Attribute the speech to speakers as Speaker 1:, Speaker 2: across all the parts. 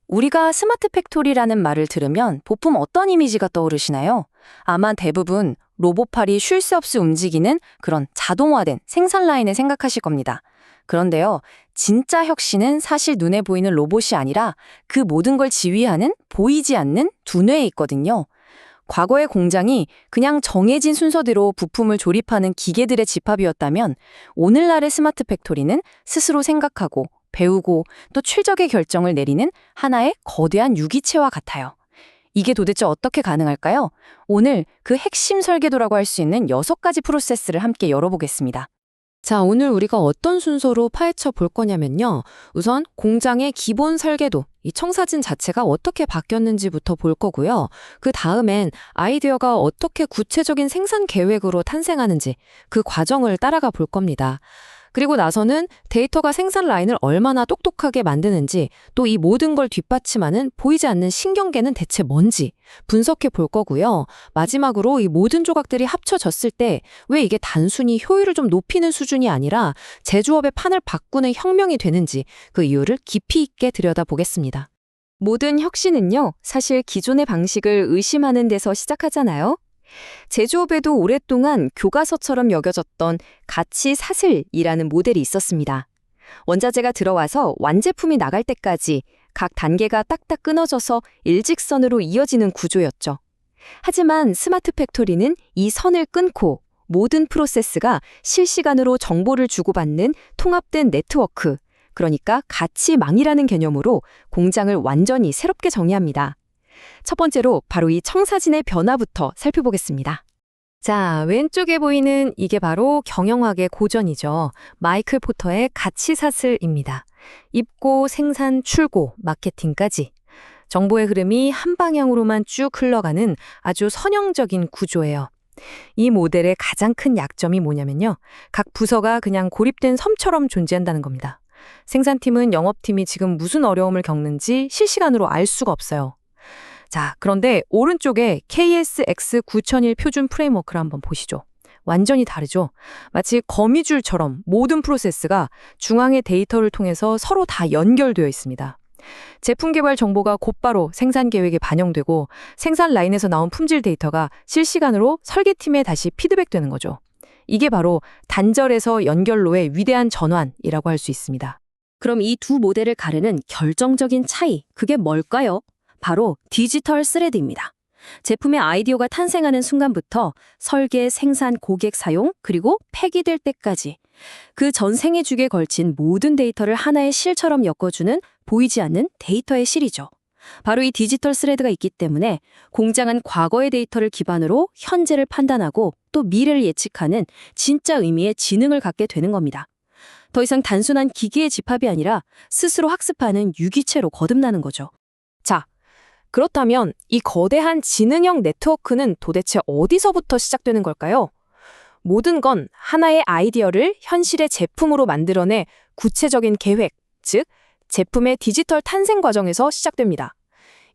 Speaker 1: 우리가 스마트 팩토리라는 말을 들으면 보통 어떤 이미지가 떠오르시나요? 아마 대부분 로봇팔이 쉴 새 없이 움직이는 그런 자동화된 생산 라인을 생각하실 겁니다. 그런데요, 진짜 혁신은 사실 눈에 보이는 로봇이 아니라 그 모든 걸 지휘하는 보이지 않는 두뇌에 있거든요. 과거의 공장이 그냥 정해진 순서대로 부품을 조립하는 기계들의 집합이었다면 오늘날의 스마트 팩토리는 스스로 생각하고 배우고 또 최적의 결정을 내리는 하나의 거대한 유기체와 같아요. 이게 도대체 어떻게 가능할까요? 오늘 그 핵심 설계도라고 할 수 있는 6가지 프로세스를 함께 열어보겠습니다. 자, 오늘 우리가 어떤 순서로 파헤쳐 볼 거냐면요. 우선 공장의 기본 설계도, 이 청사진 자체가 어떻게 바뀌었는지부터 볼 거고요. 그 다음엔 아이디어가 어떻게 구체적인 생산 계획으로 탄생하는지 그 과정을 따라가 볼 겁니다. 그리고 나서는 데이터가 생산 라인을 얼마나 똑똑하게 만드는지, 또 이 모든 걸 뒷받침하는 보이지 않는 신경계는 대체 뭔지 분석해 볼 거고요. 마지막으로 이 모든 조각들이 합쳐졌을 때 왜 이게 단순히 효율을 좀 높이는 수준이 아니라 제조업의 판을 바꾸는 혁명이 되는지 그 이유를 깊이 있게 들여다보겠습니다. 모든 혁신은요, 사실 기존의 방식을 의심하는 데서 시작하잖아요. 제조업에도 오랫동안 교과서처럼 여겨졌던 가치 사슬이라는 모델이 있었습니다. 원자재가 들어와서 완제품이 나갈 때까지 각 단계가 딱딱 끊어져서 일직선으로 이어지는 구조였죠. 하지만 스마트 팩토리는 이 선을 끊고 모든 프로세스가 실시간으로 정보를 주고받는 통합된 네트워크, 그러니까 가치망이라는 개념으로 공장을 완전히 새롭게 정의합니다. 첫 번째로 바로 이 청사진의 변화부터 살펴보겠습니다. 자, 왼쪽에 보이는 이게 바로 경영학의 고전이죠. 마이클 포터의 가치사슬입니다. 입고, 생산, 출고, 마케팅까지. 정보의 흐름이 한 방향으로만 쭉 흘러가는 아주 선형적인 구조예요. 이 모델의 가장 큰 약점이 뭐냐면요. 각 부서가 그냥 고립된 섬처럼 존재한다는 겁니다. 생산팀은 영업팀이 지금 무슨 어려움을 겪는지 실시간으로 알 수가 없어요. 자, 그런데 오른쪽에 KSX 9001 표준 프레임워크를 한번 보시죠. 완전히 다르죠? 마치 거미줄처럼 모든 프로세스가 중앙의 데이터를 통해서 서로 다 연결되어 있습니다. 제품 개발 정보가 곧바로 생산 계획에 반영되고 생산 라인에서 나온 품질 데이터가 실시간으로 설계팀에 다시 피드백되는 거죠. 이게 바로 단절에서 연결로의 위대한 전환이라고 할 수 있습니다. 그럼 이 두 모델을 가르는 결정적인 차이, 그게 뭘까요? 바로 디지털 스레드입니다. 제품의 아이디어가 탄생하는 순간부터 설계, 생산, 고객 사용, 그리고 폐기될 때까지 그 전 생애주기에 걸친 모든 데이터를 하나의 실처럼 엮어주는 보이지 않는 데이터의 실이죠. 바로 이 디지털 스레드가 있기 때문에 공장은 과거의 데이터를 기반으로 현재를 판단하고 또 미래를 예측하는 진짜 의미의 지능을 갖게 되는 겁니다. 더 이상 단순한 기계의 집합이 아니라 스스로 학습하는 유기체로 거듭나는 거죠. 자, 그렇다면 이 거대한 지능형 네트워크는 도대체 어디서부터 시작되는 걸까요? 모든 건 하나의 아이디어를 현실의 제품으로 만들어내 구체적인 계획, 즉 제품의 디지털 탄생 과정에서 시작됩니다.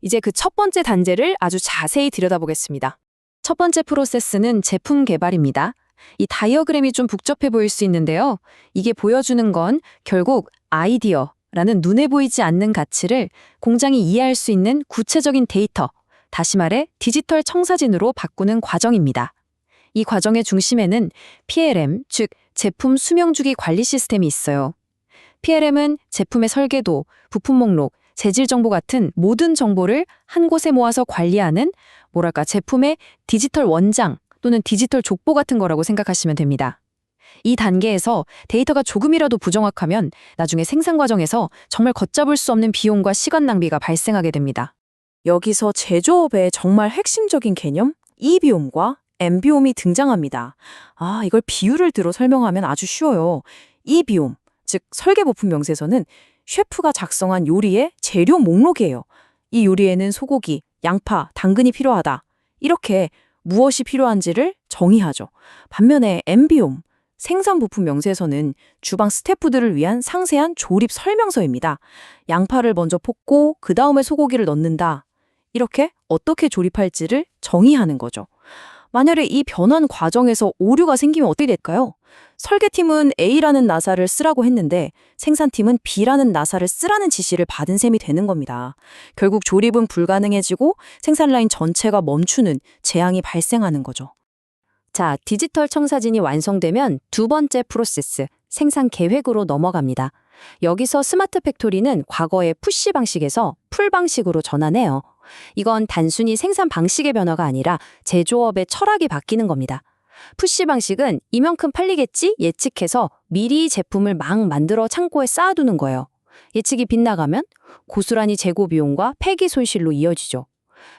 Speaker 1: 이제 그 첫 번째 단계를 아주 자세히 들여다보겠습니다. 첫 번째 프로세스는 제품 개발입니다. 이 다이어그램이 좀 복잡해 보일 수 있는데요. 이게 보여주는 건 결국 아이디어, 라는 눈에 보이지 않는 가치를 공장이 이해할 수 있는 구체적인 데이터, 다시 말해 디지털 청사진으로 바꾸는 과정입니다. 이 과정의 중심에는 PLM, 즉 제품 수명주기 관리 시스템이 있어요. PLM은 제품의 설계도, 부품 목록, 재질 정보 같은 모든 정보를 한 곳에 모아서 관리하는 제품의 디지털 원장 또는 디지털 족보 같은 거라고 생각하시면 됩니다. 이 단계에서 데이터가 조금이라도 부정확하면 나중에 생산 과정에서 정말 걷잡을 수 없는 비용과 시간 낭비가 발생하게 됩니다.
Speaker 2: 여기서 제조업의 정말 핵심적인 개념, E비움과 M비움이 등장합니다. 이걸 비유를 들어 설명하면 아주 쉬워요. E비움, 즉 설계부품 명세서는 셰프가 작성한 요리의 재료 목록이에요. 이 요리에는 소고기, 양파, 당근이 필요하다. 이렇게 무엇이 필요한지를 정의하죠. 반면에 M비움, 생산부품 명세서는 주방 스태프들을 위한 상세한 조립 설명서입니다. 양파를 먼저 볶고 그 다음에 소고기를 넣는다. 이렇게 어떻게 조립할지를 정의하는 거죠. 만약에 이 변환 과정에서 오류가 생기면 어떻게 될까요? 설계팀은 A라는 나사를 쓰라고 했는데 생산팀은 B라는 나사를 쓰라는 지시를 받은 셈이 되는 겁니다. 결국 조립은 불가능해지고 생산 라인 전체가 멈추는 재앙이 발생하는 거죠.
Speaker 1: 자, 디지털 청사진이 완성되면 두 번째 프로세스, 생산 계획으로 넘어갑니다. 여기서 스마트 팩토리는 과거의 푸시 방식에서 풀 방식으로 전환해요. 이건 단순히 생산 방식의 변화가 아니라 제조업의 철학이 바뀌는 겁니다. 푸시 방식은 이만큼 팔리겠지 예측해서 미리 제품을 막 만들어 창고에 쌓아두는 거예요. 예측이 빗나가면 고스란히 재고 비용과 폐기 손실로 이어지죠.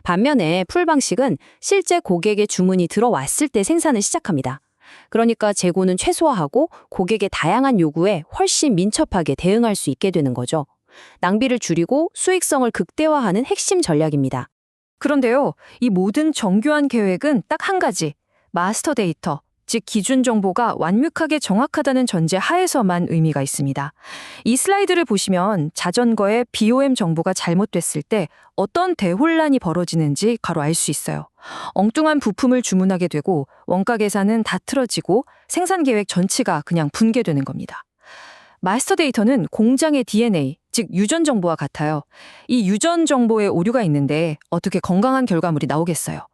Speaker 1: 반면에 풀 방식은 실제 고객의 주문이 들어왔을 때 생산을 시작합니다. 그러니까 재고는 최소화하고 고객의 다양한 요구에 훨씬 민첩하게 대응할 수 있게 되는 거죠. 낭비를 줄이고 수익성을 극대화하는 핵심 전략입니다. 그런데요, 이 모든 정교한 계획은 딱 한 가지, 마스터 데이터, 즉 기준 정보가 완벽하게 정확하다는 전제 하에서만 의미가 있습니다. 이 슬라이드를 보시면 자전거의 BOM 정보가 잘못됐을 때 어떤 대혼란이 벌어지는지 바로 알 수 있어요. 엉뚱한 부품을 주문하게 되고 원가 계산은 다 틀어지고 생산 계획 전체가 그냥 붕괴되는 겁니다. 마스터 데이터는 공장의 DNA, 즉 유전 정보와 같아요. 이 유전 정보에 오류가 있는데 어떻게 건강한 결과물이 나오겠어요?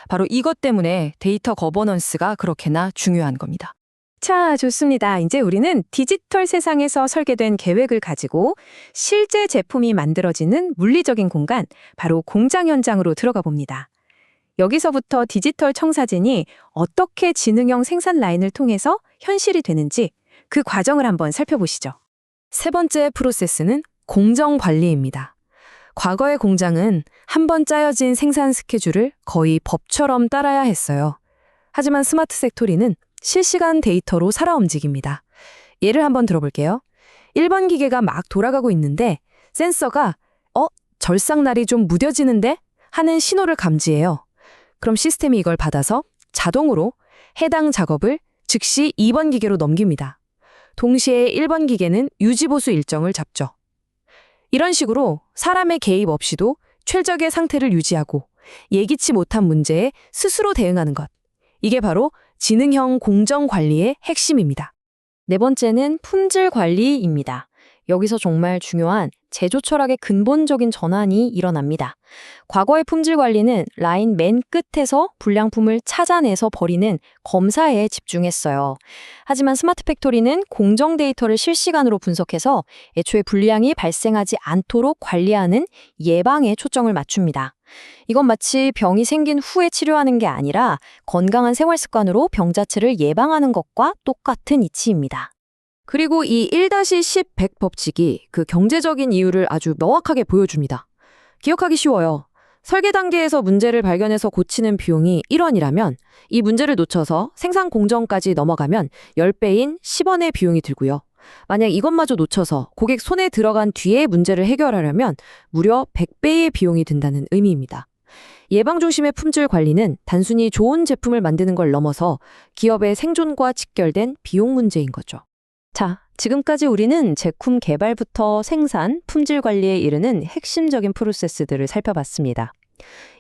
Speaker 1: 바로 이것 때문에 데이터 거버넌스가 그렇게나 중요한 겁니다. 자, 좋습니다. 이제 우리는 디지털 세상에서 설계된 계획을 가지고 실제 제품이 만들어지는 물리적인 공간, 바로 공장 현장으로 들어가 봅니다. 여기서부터 디지털 청사진이 어떻게 지능형 생산 라인을 통해서 현실이 되는지 그 과정을 한번 살펴보시죠. 세 번째 프로세스는 공정 관리입니다. 과거의 공장은 한 번 짜여진 생산 스케줄을 거의 법처럼 따라야 했어요. 하지만 스마트 팩토리는 실시간 데이터로 살아 움직입니다. 예를 한번 들어볼게요. 1번 기계가 막 돌아가고 있는데 센서가 절삭날이 좀 무뎌지는데? 하는 신호를 감지해요. 그럼 시스템이 이걸 받아서 자동으로 해당 작업을 즉시 2번 기계로 넘깁니다. 동시에 1번 기계는 유지보수 일정을 잡죠. 이런 식으로 사람의 개입 없이도 최적의 상태를 유지하고 예기치 못한 문제에 스스로 대응하는 것. 이게 바로 지능형 공정 관리의 핵심입니다. 네 번째는 품질 관리입니다. 여기서 정말 중요한 제조 철학의 근본적인 전환이 일어납니다. 과거의 품질 관리는 라인 맨 끝에서 불량품을 찾아내서 버리는 검사에 집중했어요. 하지만 스마트 팩토리는 공정 데이터를 실시간으로 분석해서 애초에 불량이 발생하지 않도록 관리하는 예방에 초점을 맞춥니다. 이건 마치 병이 생긴 후에 치료하는 게 아니라 건강한 생활 습관으로 병 자체를 예방하는 것과 똑같은 이치입니다. 그리고 이 1-10 100법칙이 그 경제적인 이유를 아주 명확하게 보여줍니다. 기억하기 쉬워요. 설계 단계에서 문제를 발견해서 고치는 비용이 1원이라면 이 문제를 놓쳐서 생산 공정까지 넘어가면 10배인 10원의 비용이 들고요. 만약 이것마저 놓쳐서 고객 손에 들어간 뒤에 문제를 해결하려면 무려 100배의 비용이 든다는 의미입니다. 예방 중심의 품질 관리는 단순히 좋은 제품을 만드는 걸 넘어서 기업의 생존과 직결된 비용 문제인 거죠. 자, 지금까지 우리는 제품 개발부터 생산, 품질 관리에 이르는 핵심적인 프로세스들을 살펴봤습니다.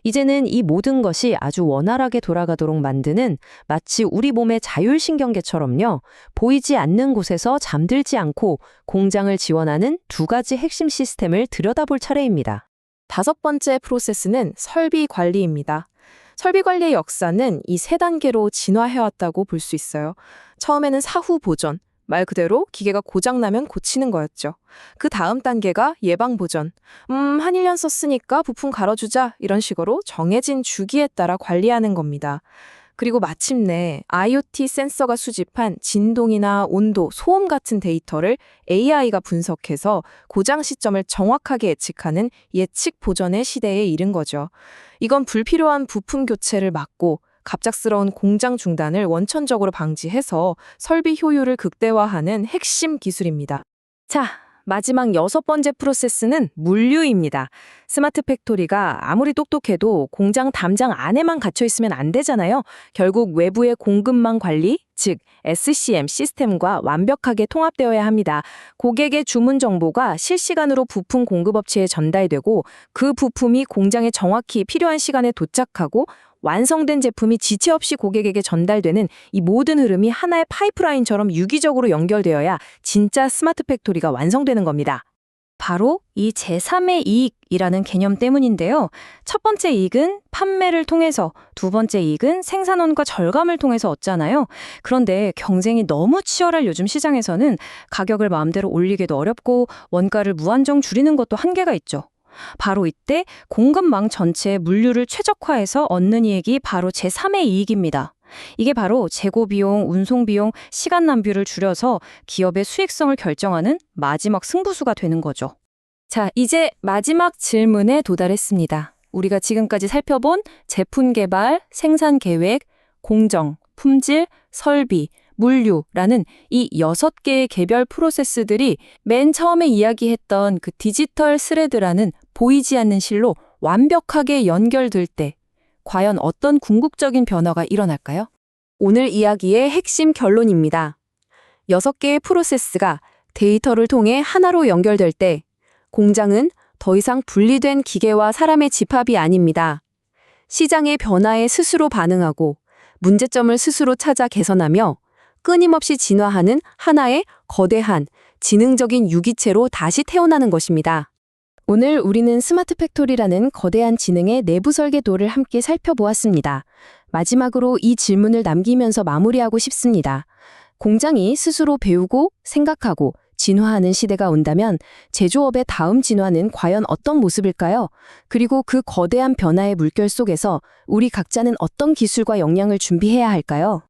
Speaker 1: 이제는 이 모든 것이 아주 원활하게 돌아가도록 만드는 마치 우리 몸의 자율신경계처럼요, 보이지 않는 곳에서 잠들지 않고 공장을 지원하는 두 가지 핵심 시스템을 들여다볼 차례입니다.
Speaker 2: 다섯 번째 프로세스는 설비 관리입니다. 설비 관리의 역사는 이 세 단계로 진화해왔다고 볼 수 있어요. 처음에는 사후 보전, 말 그대로 기계가 고장나면 고치는 거였죠. 그 다음 단계가 예방 보전. 한 1년 썼으니까 부품 갈아주자. 이런 식으로 정해진 주기에 따라 관리하는 겁니다. 그리고 마침내 IoT 센서가 수집한 진동이나 온도, 소음 같은 데이터를 AI가 분석해서 고장 시점을 정확하게 예측하는 예측 보전의 시대에 이른 거죠. 이건 불필요한 부품 교체를 막고 갑작스러운 공장 중단을 원천적으로 방지해서 설비 효율을 극대화하는 핵심 기술입니다.
Speaker 1: 자, 마지막 여섯 번째 프로세스는 물류입니다. 스마트 팩토리가 아무리 똑똑해도 공장 담장 안에만 갇혀 있으면 안 되잖아요. 결국 외부의 공급망 관리, 즉 SCM 시스템과 완벽하게 통합되어야 합니다. 고객의 주문 정보가 실시간으로 부품 공급업체에 전달되고 그 부품이 공장에 정확히 필요한 시간에 도착하고
Speaker 2: 완성된 제품이 지체 없이 고객에게 전달되는 이 모든 흐름이 하나의 파이프라인처럼 유기적으로 연결되어야 진짜 스마트 팩토리가 완성되는 겁니다.
Speaker 1: 바로 이 제3의 이익이라는 개념 때문인데요. 첫 번째 이익은 판매를 통해서, 두 번째 이익은 생산원과 절감을 통해서 얻잖아요. 그런데 경쟁이 너무 치열할 요즘 시장에서는 가격을 마음대로 올리기도 어렵고 원가를 무한정 줄이는 것도 한계가 있죠. 바로 이때 공급망 전체의 물류를 최적화해서 얻는 이익이 바로 제3의 이익입니다. 이게 바로 재고비용, 운송비용, 시간 낭비를 줄여서 기업의 수익성을 결정하는 마지막 승부수가 되는 거죠. 자, 이제 마지막 질문에 도달했습니다. 우리가 지금까지 살펴본 제품 개발, 생산 계획, 공정, 품질, 설비, 물류라는 이 6개의 개별 프로세스들이 맨 처음에 이야기했던 그 디지털 스레드라는 보이지 않는 실로 완벽하게 연결될 때 과연 어떤 궁극적인 변화가 일어날까요? 오늘 이야기의 핵심 결론입니다. 6개의 프로세스가 데이터를 통해 하나로 연결될 때 공장은 더 이상 분리된 기계와 사람의 집합이 아닙니다. 시장의 변화에 스스로 반응하고 문제점을 스스로 찾아 개선하며 끊임없이 진화하는 하나의 거대한 지능적인 유기체로 다시 태어나는 것입니다. 오늘 우리는 스마트 팩토리라는 거대한 지능의 내부 설계도를 함께 살펴보았습니다. 마지막으로 이 질문을 남기면서 마무리하고 싶습니다. 공장이 스스로 배우고 생각하고 진화하는 시대가 온다면 제조업의 다음 진화는 과연 어떤 모습일까요? 그리고 그 거대한 변화의 물결 속에서 우리 각자는 어떤 기술과 역량을 준비해야 할까요?